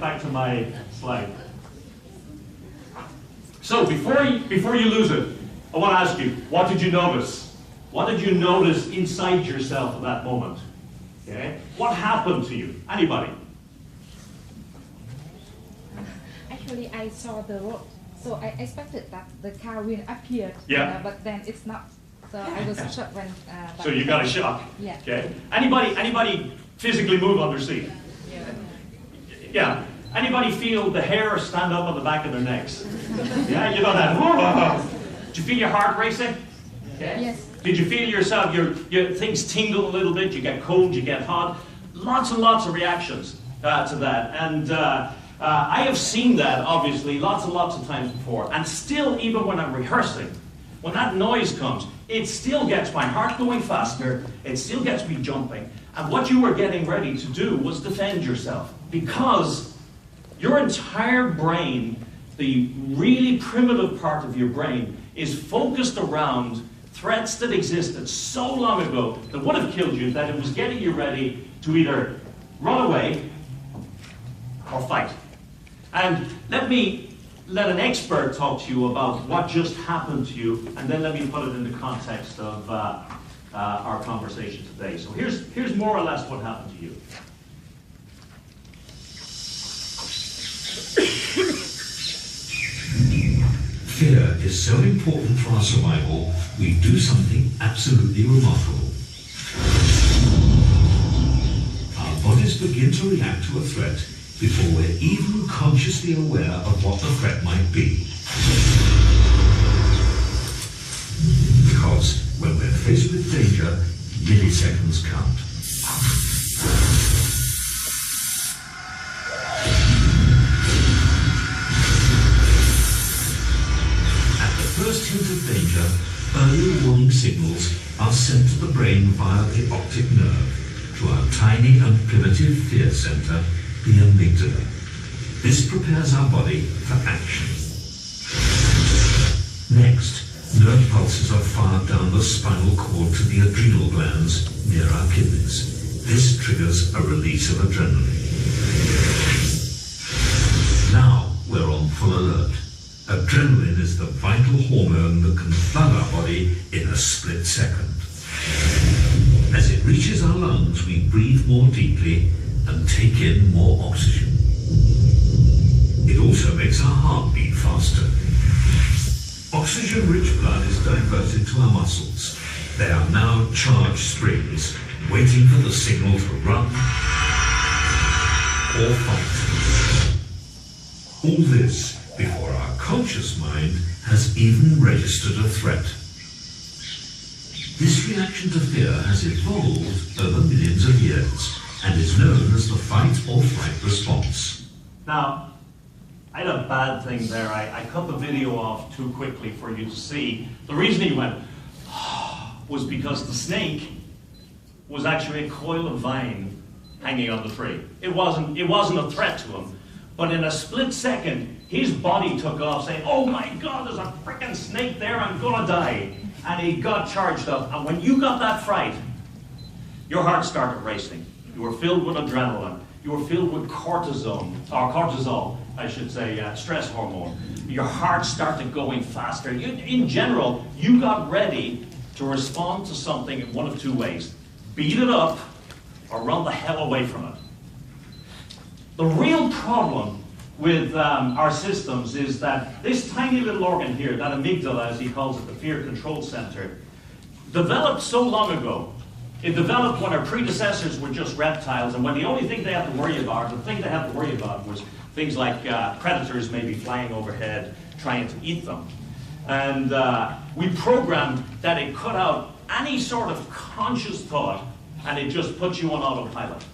back to my slide. So before you lose it, I want to ask you, what did you notice? What did you notice inside yourself at that moment? Okay? What happened to you? Anybody? Actually, I saw the road, so I expected that the car will appear, yeah. But then it's not. So I was shocked when. So you got a shock. Yeah. Okay. Anybody physically move on their seat? Yeah. Yeah. Anybody feel the hair stand up on the back of their necks? Yeah, you know that. Did you feel your heart racing? Okay. Yes. Did you feel yourself, your things tingle a little bit, you get cold, you get hot? Lots and lots of reactions to that. And I have seen that, obviously, lots and lots of times before. And still, even when I'm rehearsing, when that noise comes, it still gets my heart going faster, it still gets me jumping. And what you were getting ready to do was defend yourself. Because your entire brain, the really primitive part of your brain, is focused around threats that existed so long ago that would have killed you, that it was getting you ready to either run away or fight. And let an expert talk to you about what just happened to you, and then let me put it in the context of our conversation today. So here's more or less what happened to you. Fear is so important for our survival, we do something absolutely remarkable. Our bodies begin to react to a threat before we're even consciously aware of what the threat might be. Because when we're faced with danger, milliseconds count. First hint of danger, early warning signals are sent to the brain via the optic nerve to our tiny and primitive fear center, the amygdala. This prepares our body for action. Next, nerve pulses are fired down the spinal cord to the adrenal glands near our kidneys. This triggers a release of adrenaline. Now we're on full alert. Adrenaline is the vital hormone that can flood our body in a split second. As it reaches our lungs, we breathe more deeply and take in more oxygen. It also makes our heart beat faster. Oxygen-rich blood is diverted to our muscles. They are now charged springs, waiting for the signal to run or fight. All this before our conscious mind has even registered a threat. This reaction to fear has evolved over millions of years and is known as the fight or flight response. Now, I had a bad thing there. I cut the video off too quickly for you to see. The reason he went was because the snake was actually a coil of vine hanging on the tree. It wasn't a threat to him, but in a split second, his body took off saying, oh my God, there's a freaking snake there, I'm gonna die. And he got charged up. And when you got that fright, your heart started racing. You were filled with adrenaline. You were filled with cortisol, I should say, stress hormone. Your heart started going faster. In general, you got ready to respond to something in one of two ways. Beat it up or run the hell away from it. The real problem with our systems is that this tiny little organ here, that amygdala, as he calls it, the fear control center, developed so long ago. It developed when our predecessors were just reptiles, and when the only thing they had to worry about, was things like predators maybe flying overhead, trying to eat them. And we programmed that it cut out any sort of conscious thought, and it just puts you on autopilot.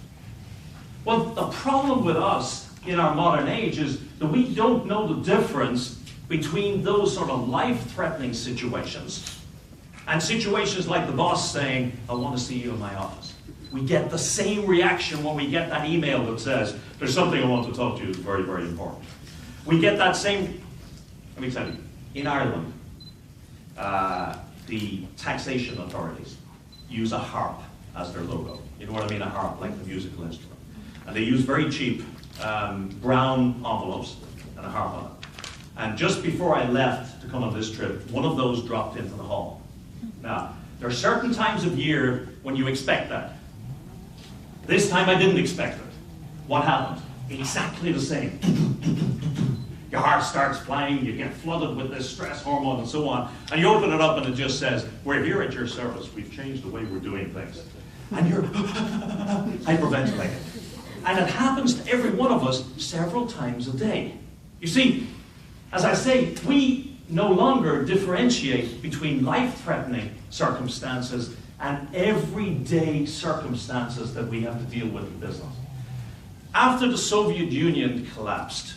Well, the problem with us in our modern age is that we don't know the difference between those sort of life-threatening situations and situations like the boss saying, I want to see you in my office. We get the same reaction when we get that email that says, there's something I want to talk to you, it's very, very important. We get that same, let me tell you, in Ireland, the taxation authorities use a harp as their logo. You know what I mean, a harp, like the musical instrument. And they use very cheap brown envelopes and a heart on it. And just before I left to come on this trip, one of those dropped into the hall. Now, there are certain times of year when you expect that. This time I didn't expect it. What happened? Exactly the same. Your heart starts flying, you get flooded with this stress hormone and so on, and you open it up and it just says, we're here at your service, we've changed the way we're doing things. And you're hyperventilating. And it happens to every one of us several times a day. You see, as I say, we no longer differentiate between life-threatening circumstances and everyday circumstances that we have to deal with in business. After the Soviet Union collapsed,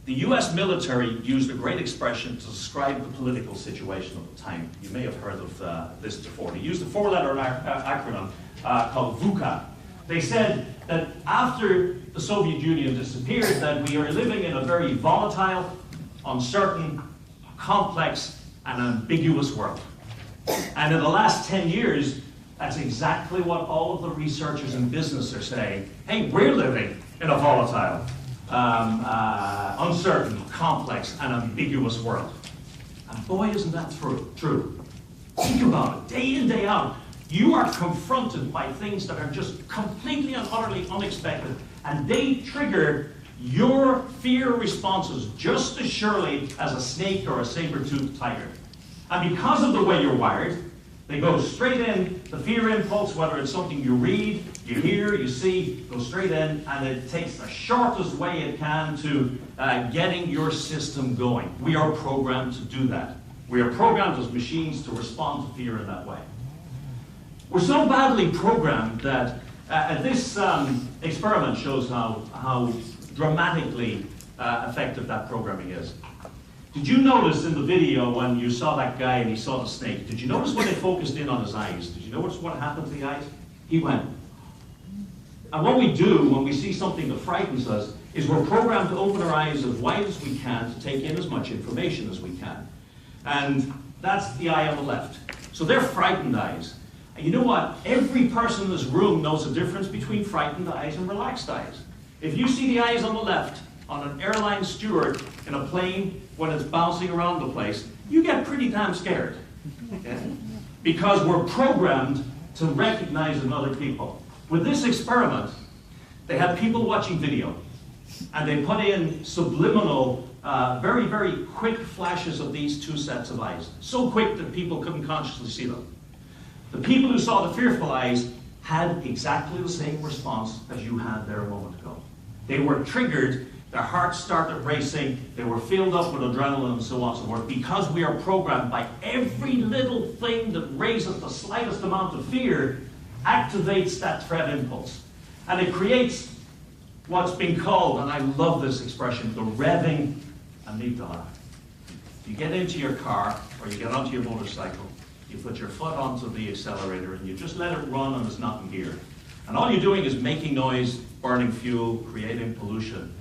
the US military used a great expression to describe the political situation at the time. You may have heard of this before. They used a four-letter acronym called VUCA. They said that after the Soviet Union disappeared, that we are living in a very volatile, uncertain, complex, and ambiguous world. And in the last 10 years, that's exactly what all of the researchers in business are saying. Hey, we're living in a volatile, uncertain, complex, and ambiguous world. And boy, isn't that true. Think about it, day in, day out. You are confronted by things that are just completely and utterly unexpected, and they trigger your fear responses just as surely as a snake or a saber-toothed tiger. And because of the way you're wired, they go straight in, the fear impulse, whether it's something you read, you hear, you see, goes straight in, and it takes the shortest way it can to getting your system going. We are programmed to do that. We are programmed as machines to respond to fear in that way. We're so badly programmed that this experiment shows how dramatically effective that programming is. Did you notice in the video when you saw that guy and he saw the snake, did you notice when they focused in on his eyes? Did you notice what happened to the eyes? He went. And what we do when we see something that frightens us is we're programmed to open our eyes as wide as we can to take in as much information as we can. And that's the eye on the left. So they're frightened eyes. And you know what? Every person in this room knows the difference between frightened eyes and relaxed eyes. If you see the eyes on the left on an airline steward in a plane when it's bouncing around the place, you get pretty damn scared. Okay? Because we're programmed to recognize in other people. With this experiment, they had people watching video, and they put in subliminal, very, very quick flashes of these two sets of eyes. So quick that people couldn't consciously see them. The people who saw the fearful eyes had exactly the same response as you had there a moment ago. They were triggered, their hearts started racing, they were filled up with adrenaline and so on and so forth, because we are programmed by every little thing that raises the slightest amount of fear, activates that threat impulse. And it creates what's been called, and I love this expression, the revving amygdala. You get into your car, or you get onto your motorcycle, you put your foot onto the accelerator, and you just let it run and it's not in gear. And all you're doing is making noise, burning fuel, creating pollution.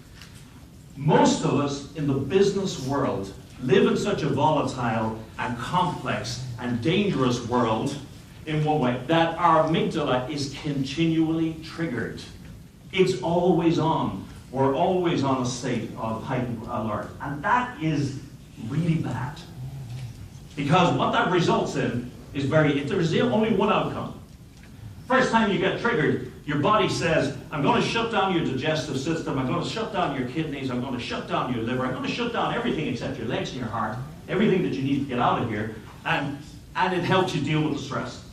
Most of us in the business world live in such a volatile and complex and dangerous world in one way that our amygdala is continually triggered. It's always on. We're always on a state of heightened alert. And that is really bad. Because what that results in is there's only one outcome. First time you get triggered, your body says, I'm going to shut down your digestive system, I'm going to shut down your kidneys, I'm going to shut down your liver, I'm going to shut down everything except your legs and your heart, everything that you need to get out of here, and it helps you deal with the stress.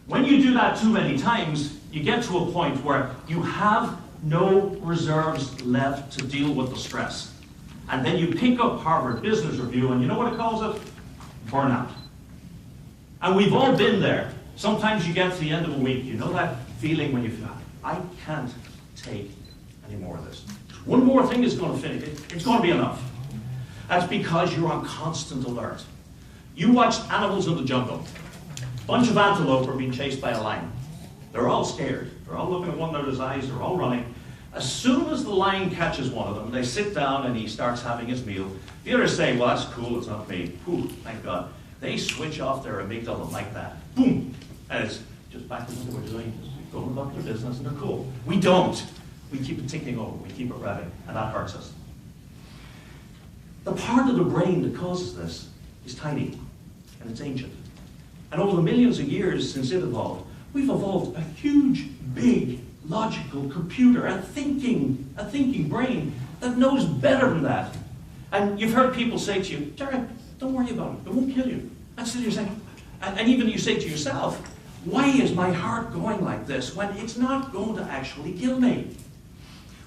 When you do that too many times, you get to a point where you have no reserves left to deal with the stress. And then you pick up Harvard Business Review, and you know what it calls it? Burnout. And we've all been there. Sometimes you get to the end of a week, you know that feeling when you feel, I can't take any more of this. One more thing is going to finish. It's going to be enough. That's because you're on constant alert. You watch animals in the jungle. A bunch of antelope are being chased by a lion. They're all scared. They're all looking at one another's eyes. They're all running. As soon as the lion catches one of them, they sit down and he starts having his meal. The others say, well, that's cool, it's not me. Whew, thank God. They switch off their amygdala like that. Boom! And it's just back to what they were doing, just going about their business, and they're cool. We don't. we keep it ticking over, we keep it revving, and that hurts us. The part of the brain that causes this is tiny, and it's ancient. And over the millions of years since it evolved, we've evolved a huge, big, logical computer, a thinking brain that knows better than that. And you've heard people say to you, Derek, don't worry about it, it won't kill you. And so you're saying, and even you say to yourself, why is my heart going like this when it's not going to actually kill me?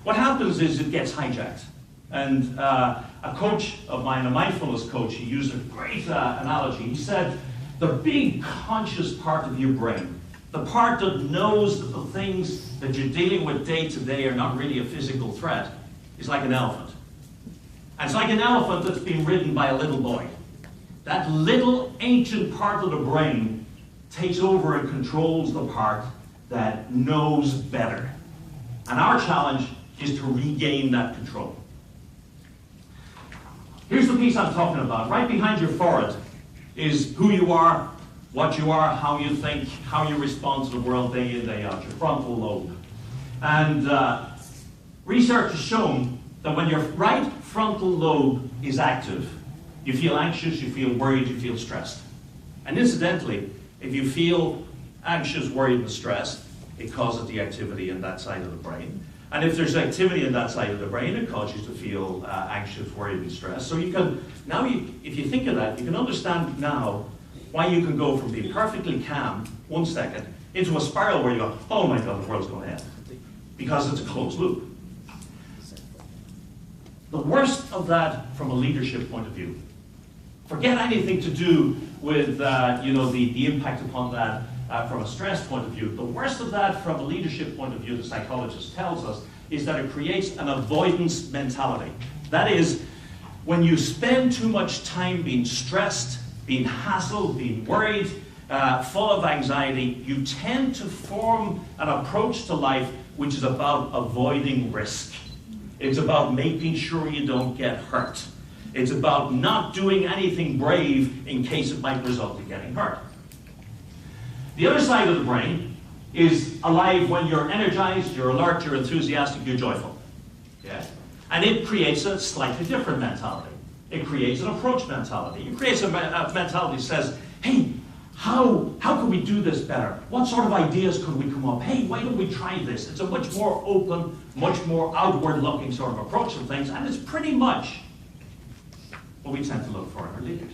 What happens is it gets hijacked. And a coach of mine, a mindfulness coach, he used a great analogy. He said, the big conscious part of your brain, the part that knows that the things that you're dealing with day to day are not really a physical threat, is like an elephant. And it's like an elephant that's been ridden by a little boy. That little ancient part of the brain takes over and controls the part that knows better. And our challenge is to regain that control. Here's the piece I'm talking about. Right behind your forehead is who you are, what you are, how you think, how you respond to the world day in, day out, your frontal lobe. And research has shown that when your right frontal lobe is active, you feel anxious, you feel worried, you feel stressed. And incidentally, if you feel anxious, worried, and stressed, it causes the activity in that side of the brain. And if there's activity in that side of the brain, it causes you to feel anxious, worried, and stressed. So you can, now if you think of that, you can understand now why you can go from being perfectly calm 1 second into a spiral where you go, oh my God, the world's going to end. Because it's a closed loop. The worst of that from a leadership point of view, forget anything to do with the impact upon that from a stress point of view. The worst of that from a leadership point of view, the psychologist tells us, is that it creates an avoidance mentality. That is, when you spend too much time being stressed, being hassled, being worried, full of anxiety, you tend to form an approach to life which is about avoiding risk. It's about making sure you don't get hurt. It's about not doing anything brave in case it might result in getting hurt. The other side of the brain is alive when you're energized, you're alert, you're enthusiastic, you're joyful. Yeah? And it creates a slightly different mentality. It creates an approach mentality. It creates a mentality that says, hey, how can we do this better? What sort of ideas could we come up? Hey, why don't we try this? It's a much more open, much more outward-looking sort of approach to things, and it's pretty much what we tend to look for in our leaders.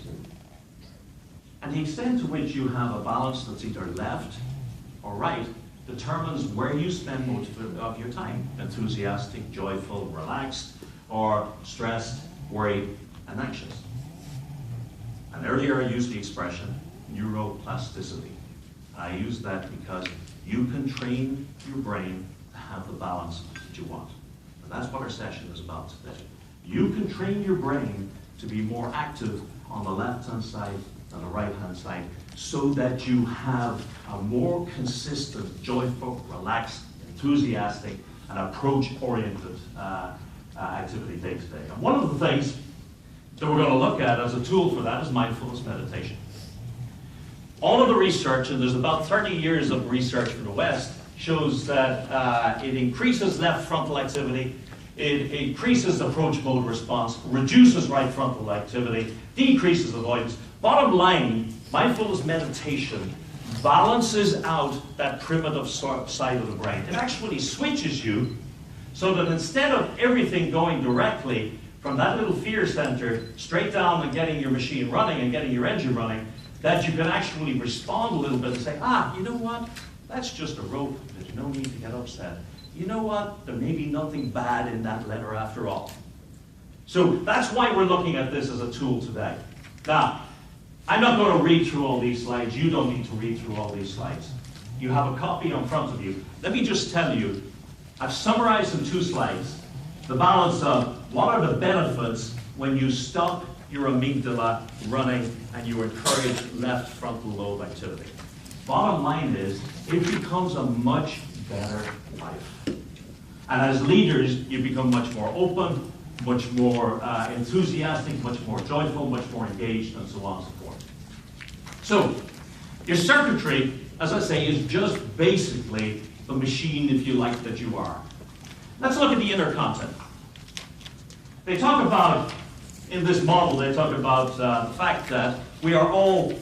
And the extent to which you have a balance that's either left or right determines where you spend most of your time. Enthusiastic, joyful, relaxed, or stressed, worried, and anxious. And earlier I used the expression neuroplasticity. I use that because you can train your brain to have the balance that you want. And that's what our session is about today. You can train your brain to be more active on the left-hand side than the right-hand side so that you have a more consistent, joyful, relaxed, enthusiastic, and approach-oriented activity day to day. And one of the things that we're going to look at as a tool for that is mindfulness meditation. All of the research, and there's about 30 years of research from the West, shows that it increases left frontal activity, it increases approach mode response, reduces right frontal activity, decreases avoidance. Bottom line, mindfulness meditation balances out that primitive side of the brain. It actually switches you so that instead of everything going directly from that little fear center straight down and getting your machine running and getting your engine running, that you can actually respond a little bit and say, you know what? That's just a rope. There's no need to get upset. You know what? There may be nothing bad in that letter after all. So that's why we're looking at this as a tool today. Now, I'm not going to read through all these slides. You don't need to read through all these slides. You have a copy in front of you. Let me just tell you, I've summarized in 2 slides the balance of what are the benefits when you stop your amygdala running and you encourage left frontal lobe activity. Bottom line is, it becomes a much better life. And as leaders, you become much more open, much more enthusiastic, much more joyful, much more engaged, and so on and so forth. So, your circuitry, as I say, is just basically the machine, if you like, that you are. Let's look at the inner content. They talk about, in this model, they talk about the fact that we are all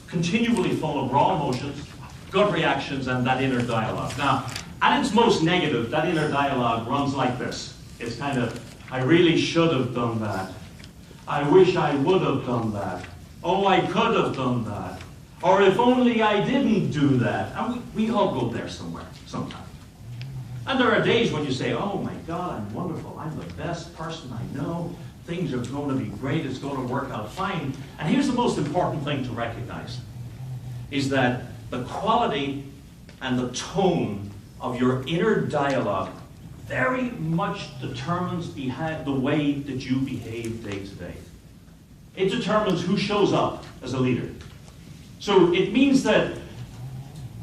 continually full of raw emotions, gut reactions, and that inner dialogue. Now, at its most negative, that inner dialogue runs like this. It's kind of, I really should have done that. I wish I would have done that. Oh, I could have done that. Or if only I didn't do that. And we all go there somewhere, sometime. And there are days when you say, oh my God, I'm wonderful. I'm the best person I know. Things are going to be great. It's going to work out fine. And here's the most important thing to recognize, is that the quality and the tone of your inner dialogue very much determines the way that you behave day to day. It determines who shows up as a leader. So it means that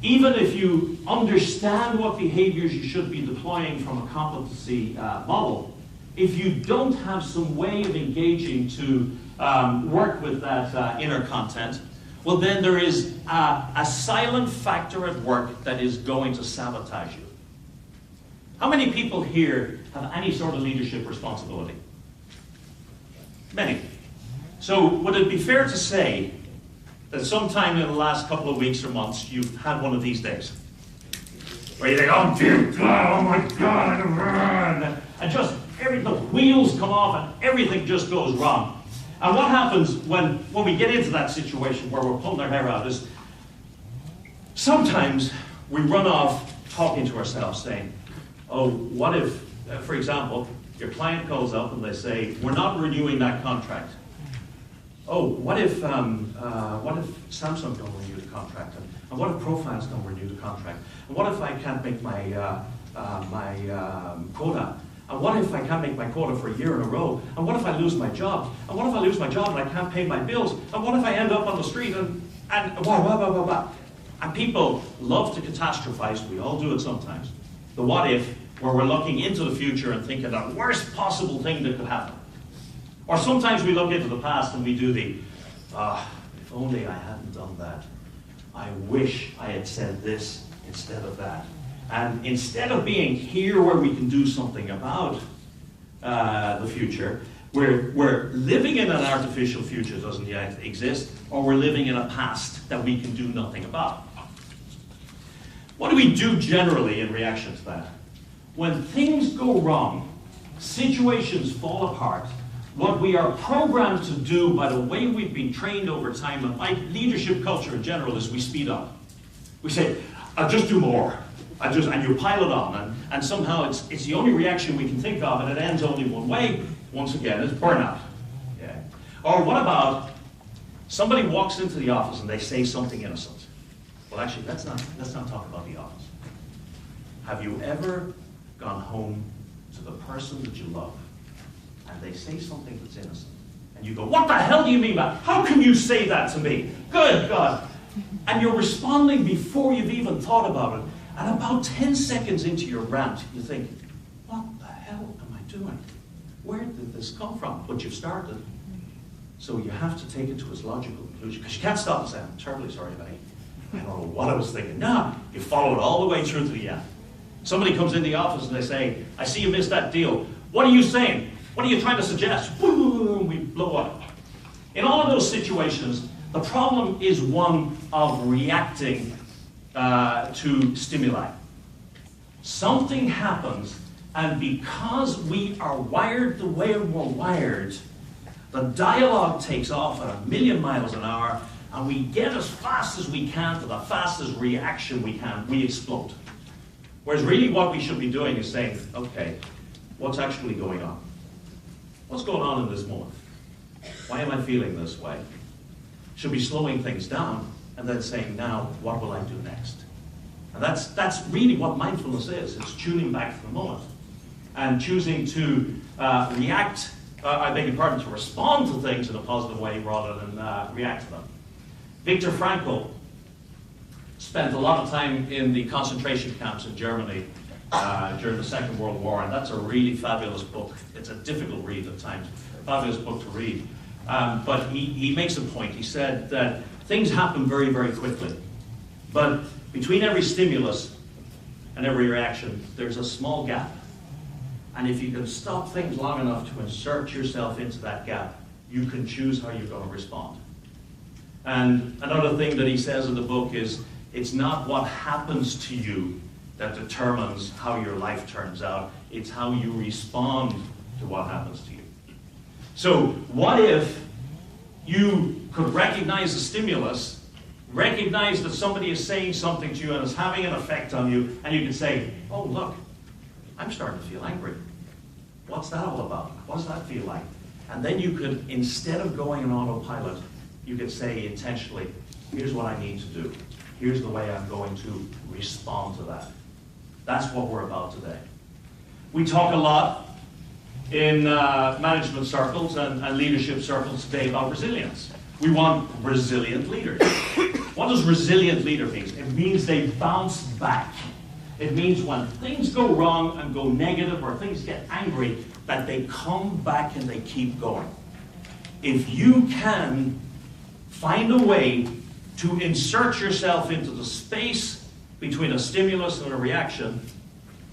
even if you understand what behaviors you should be deploying from a competency model, if you don't have some way of engaging to work with that inner content, well then there is a silent factor at work that is going to sabotage you. How many people here have any sort of leadership responsibility? Many. So would it be fair to say that sometime in the last couple of weeks or months you've had one of these days? Where you think, oh dear God, oh my God, and just the wheels come off and everything just goes wrong. And what happens when we get into that situation where we're pulling our hair out is sometimes we run off talking to ourselves saying, oh, what if, for example, your client calls up and they say, we're not renewing that contract. Oh, what if Samsung don't renew the contract? And what if Profiles don't renew the contract? And what if I can't make my quota? And what if I can't make my quota for a year in a row? And what if I lose my job? And what if I lose my job and I can't pay my bills? And what if I end up on the street and blah, blah, blah, blah, blah. And people love to catastrophize. We all do it sometimes. The what if, where we're looking into the future and thinking the worst possible thing that could happen. Or sometimes we look into the past and we do the, if only I hadn't done that. I wish I had said this instead of that. And instead of being here where we can do something about the future, we're living in an artificial future that doesn't yet exist, or we're living in a past that we can do nothing about. What do we do generally in reaction to that? When things go wrong, situations fall apart, what we are programmed to do by the way we've been trained over time, and by leadership culture in general, is we speed up. We say, I'll just do more. And you pile it on, and somehow it's the only reaction we can think of, and it ends only one way. Once again, it's burnout. Yeah. Or what about somebody walks into the office and they say something innocent? Well, actually, let's not talk about the office. Have you ever gone home to the person that you love, and they say something that's innocent, and you go, what the hell do you mean by, how can you say that to me? Good God. And you're responding before you've even thought about it. And about 10 seconds into your rant, you think, what the hell am I doing? Where did this come from? But you've started. So you have to take it to its logical conclusion, because you can't stop and say, I'm terribly sorry, buddy. I don't know what I was thinking. No, you follow it all the way through to the end. Somebody comes in the office and they say, I see you missed that deal. What are you saying? What are you trying to suggest? Boom, we blow up. In all of those situations, the problem is one of reacting to stimuli. Something happens, and because we are wired the way we're wired, the dialogue takes off at 1,000,000 miles an hour, and we get as fast as we can to the fastest reaction we can, we explode. Whereas really what we should be doing is saying, okay, what's actually going on? What's going on in this moment? Why am I feeling this way? Should be slowing things down and then saying, now, what will I do next? And that's really what mindfulness is. It's tuning back to the moment and choosing to react, I beg your pardon, to respond to things in a positive way rather than react to them. Viktor Frankl spent a lot of time in the concentration camps in Germany during the Second World War, and that's a really fabulous book. It's a difficult read at times, fabulous book to read. But he makes a point. He said that things happen very, very quickly. But between every stimulus and every reaction, there's a small gap. And if you can stop things long enough to insert yourself into that gap, you can choose how you're going to respond. And another thing that he says in the book is, it's not what happens to you that determines how your life turns out. It's how you respond to what happens to you. So what if you could recognize the stimulus, recognize that somebody is saying something to you and is having an effect on you, and you can say, oh, look, I'm starting to feel angry. What's that all about? What does that feel like? And then you could, instead of going on autopilot, you could say intentionally, here's what I need to do. Here's the way I'm going to respond to that. That's what we're about today. We talk a lot in management circles and leadership circles today about resilience. We want resilient leaders. What does resilient leader mean? It means they bounce back. It means when things go wrong and go negative or things get angry, that they come back and they keep going. If you can find a way to insert yourself into the space between a stimulus and a reaction,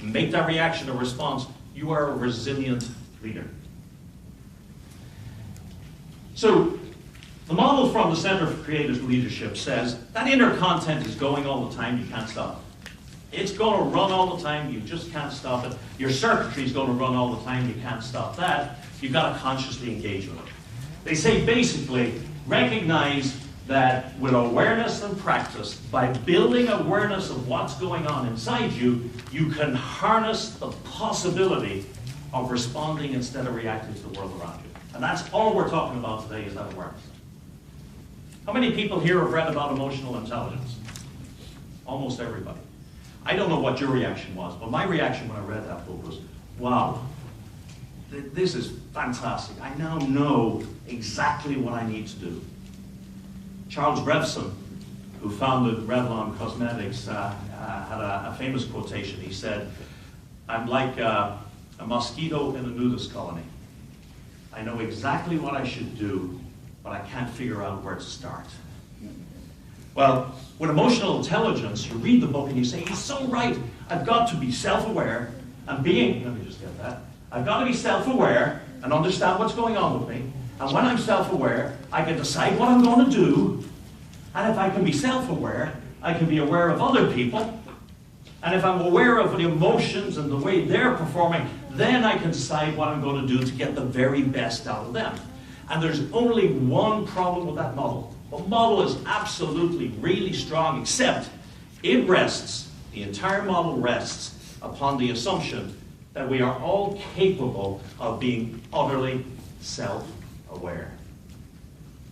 make that reaction a response, you are a resilient leader. So, the model from the Center for Creative Leadership says that inner content is going all the time, you can't stop it. It's going to run all the time, you just can't stop it. Your circuitry is going to run all the time, you can't stop that. You've got to consciously engage with it. They say basically, recognize that with awareness and practice, by building awareness of what's going on inside you, you can harness the possibility of responding instead of reacting to the world around you. And that's all we're talking about today, is that awareness. How many people here have read about emotional intelligence? Almost everybody. I don't know what your reaction was, but my reaction when I read that book was, wow, this is fantastic. I now know exactly what I need to do. Charles Revson, who founded Revlon Cosmetics, had a famous quotation. He said, I'm like a mosquito in a nudist colony. I know exactly what I should do, but I can't figure out where to start. Well, with emotional intelligence, you read the book and you say, he's so right. I've got to be self-aware and being, let me just get that. I've got to be self-aware and understand what's going on with me. And when I'm self-aware, I can decide what I'm going to do. And if I can be self-aware, I can be aware of other people. And if I'm aware of the emotions and the way they're performing, then I can decide what I'm going to do to get the very best out of them. And there's only one problem with that model. The model is absolutely really strong, except it rests, the entire model rests upon the assumption that we are all capable of being utterly self-aware.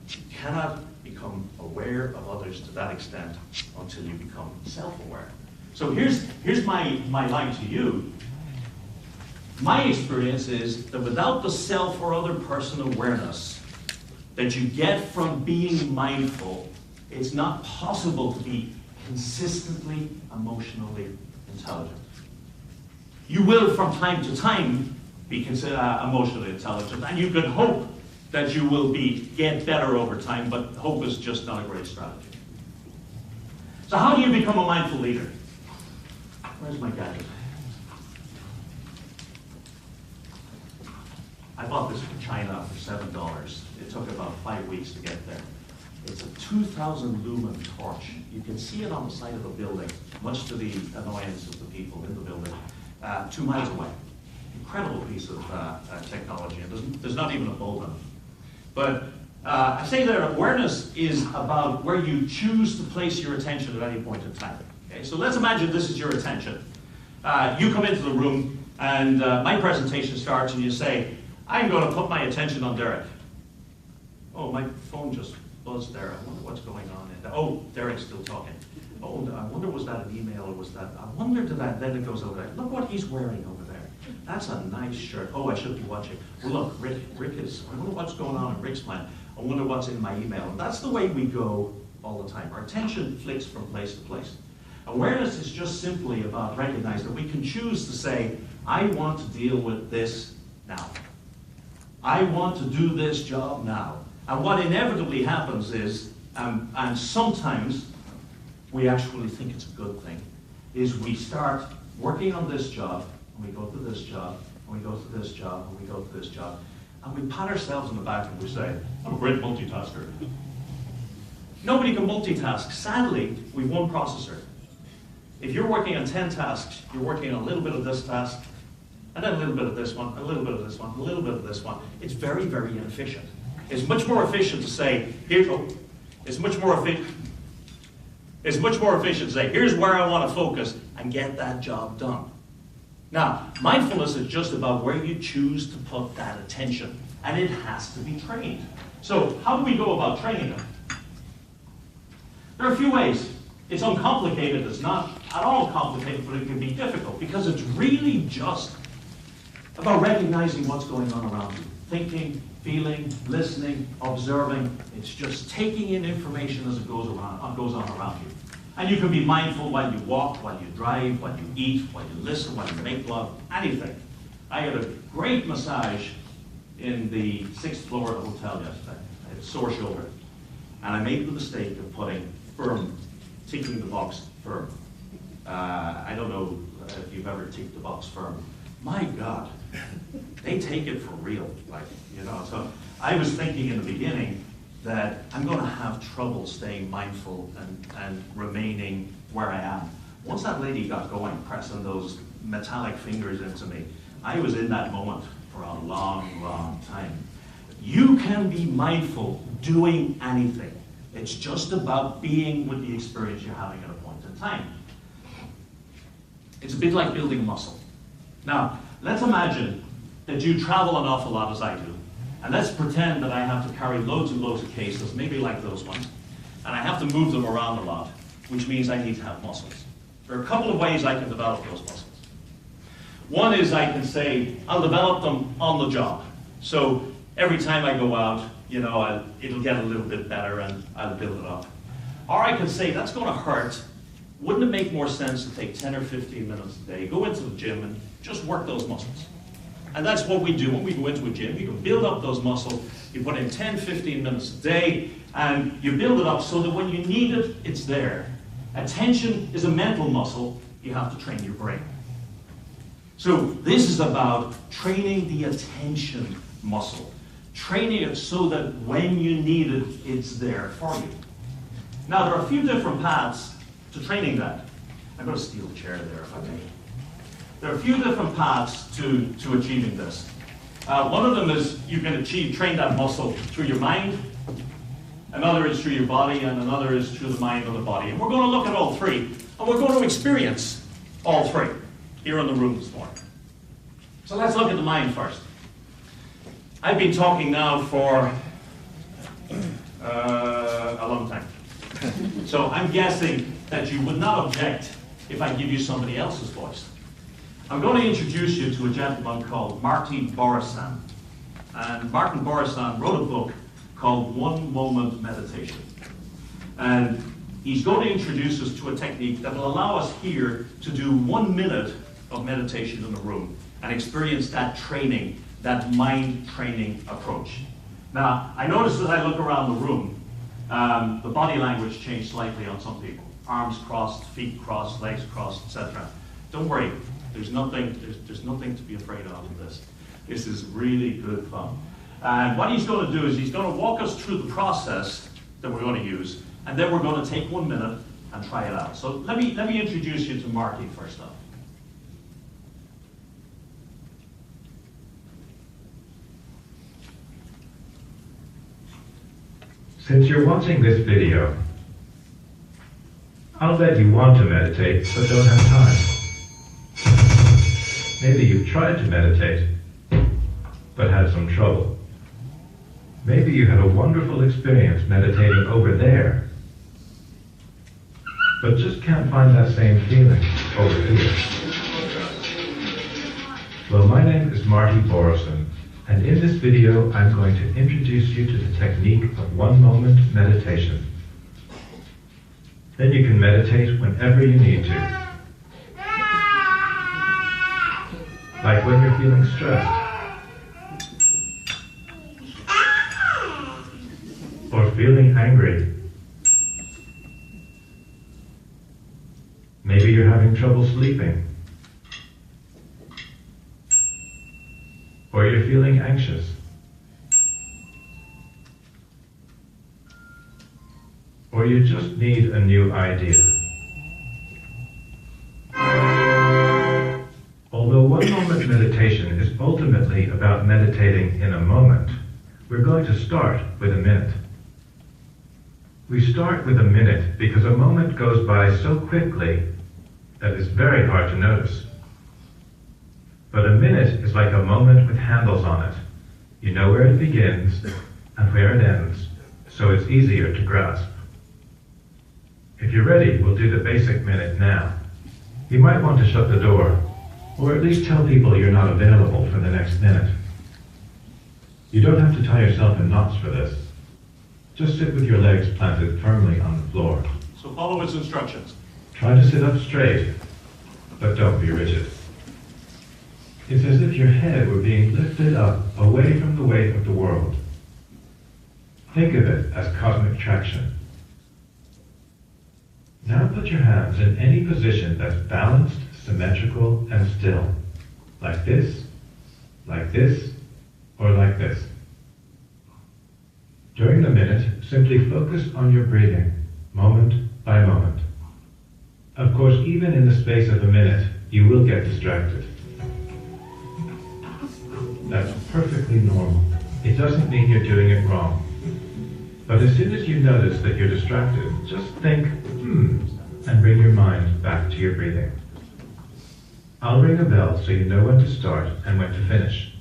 You cannot become aware of others to that extent until you become self-aware. So here's my line to you. My experience is that without the self or other person awareness that you get from being mindful, it's not possible to be consistently emotionally intelligent. You will from time to time be emotionally intelligent, and you can hope that you will get better over time, but hope is just not a great strategy. So how do you become a mindful leader? Where's my gadget? I bought this from China for $7. It took about 5 weeks to get there. It's a 2,000 lumen torch. You can see it on the side of the building, much to the annoyance of the people in the building, 2 miles away. Incredible piece of technology. And there's not even a bulb in it. But I say that awareness is about where you choose to place your attention at any point in time. Okay? So let's imagine this is your attention. You come into the room and my presentation starts and you say, I'm going to put my attention on Derek. Oh, my phone just buzzed there. I wonder what's going on in there. Oh, Derek's still talking. Oh, I wonder was that an email or was that, I wonder did that, then it goes over there. Look what he's wearing over there. That's a nice shirt. Oh, I should be watching. Well, look, Rick is, I wonder what's going on in Rick's mind. I wonder what's in my email. And that's the way we go all the time. Our attention flicks from place to place. Awareness is just simply about recognizing that we can choose to say, I want to deal with this now. I want to do this job now. And what inevitably happens is, and sometimes we actually think it's a good thing, is we start working on this job, and we go to this job, and we go to this job, and we go to this job. And we pat ourselves on the back and we say, I'm a great multitasker. Nobody can multitask. Sadly, we've one processor. If you're working on 10 tasks, you're working on a little bit of this task, and then a little bit of this one, a little bit of this one, a little bit of this one. It's very, very inefficient. It's much more efficient to say, it's much more efficient to say, here's where I want to focus and get that job done. Now, mindfulness is just about where you choose to put that attention, and it has to be trained. So, how do we go about training it? There are a few ways. It's uncomplicated, it's not at all complicated, but it can be difficult, because it's really just about recognizing what's going on around you. Thinking, feeling, listening, observing. It's just taking in information as it goes on around you. And you can be mindful while you walk, while you drive, while you eat, while you listen, while you make love, anything. I had a great massage in the 6th floor of the hotel yesterday. I had a sore shoulder. And I made the mistake of putting firm, ticking the box firm. I don't know if you've ever ticked the box firm. My God, they take it for real. So I was thinking in the beginning that I'm going to have trouble staying mindful and remaining where I am. Once that lady got going, pressing those metallic fingers into me, I was in that moment for a long, long time. You can be mindful doing anything. It's just about being with the experience you're having at a point in time. It's a bit like building muscle. Now, let's imagine that you travel an awful lot as I do. And let's pretend that I have to carry loads and loads of cases, maybe like those ones, and I have to move them around a lot, which means I need to have muscles. There are a couple of ways I can develop those muscles. One is I can say, I'll develop them on the job. So every time I go out, it'll get a little bit better and I'll build it up. Or I can say, that's going to hurt. Wouldn't it make more sense to take 10 or 15 minutes a day, go into the gym and just work those muscles? And that's what we do when we go into a gym. You can build up those muscles. You put in 10, 15 minutes a day, and you build it up so that when you need it, it's there. Attention is a mental muscle. You have to train your brain. So this is about training the attention muscle. Training it so that when you need it, it's there for you. Now, there are a few different paths to training that. I'm going to steal a chair there if I may. There are a few different paths to achieving this. One of them is you can train that muscle through your mind, another is through your body, and another is through the mind or the body. And we're going to look at all three, and we're going to experience all three here in the room this morning. So let's look at the mind first. I've been talking now for a long time. So I'm guessing that you would not object if I give you somebody else's voice. I'm going to introduce you to a gentleman called Marty Borisan. And Martin Borisan wrote a book called One Moment Meditation. And he's going to introduce us to a technique that will allow us here to do 1 minute of meditation in the room and experience that training, that mind training approach. Now, I notice as I look around the room, the body language changed slightly on some people. Arms crossed, feet crossed, legs crossed, etc. Don't worry. There's nothing to be afraid of in this. This is really good fun. And what he's going to do is he's going to walk us through the process that we're going to use, and then we're going to take 1 minute and try it out. So let me introduce you to Marty first up. Since you're watching this video, I'll bet you want to meditate but don't have time. Maybe you've tried to meditate, but had some trouble. Maybe you had a wonderful experience meditating over there, but just can't find that same feeling over here. Well, my name is Marty Borisan, and in this video I'm going to introduce you to the technique of 1 moment meditation. Then you can meditate whenever you need to. Like when you're feeling stressed, or feeling angry. Maybe you're having trouble sleeping, or you're feeling anxious, or you just need a new idea. Although one-moment meditation is ultimately about meditating in a moment, we're going to start with a minute. We start with a minute because a moment goes by so quickly that it's very hard to notice. But a minute is like a moment with handles on it. You know where it begins and where it ends, so it's easier to grasp. If you're ready, we'll do the basic minute now. You might want to shut the door, or at least tell people you're not available for the next minute. You don't have to tie yourself in knots for this. Just sit with your legs planted firmly on the floor. So follow its instructions. Try to sit up straight, but don't be rigid. It's as if your head were being lifted up away from the weight of the world. Think of it as cosmic traction. Now put your hands in any position that's balanced, symmetrical, and still. Like this, or like this. During the minute, simply focus on your breathing, moment by moment. Of course, even in the space of a minute, you will get distracted. That's perfectly normal. It doesn't mean you're doing it wrong. But as soon as you notice that you're distracted, just think, and bring your mind back to your breathing. I'll ring a bell so you know when to start and when to finish.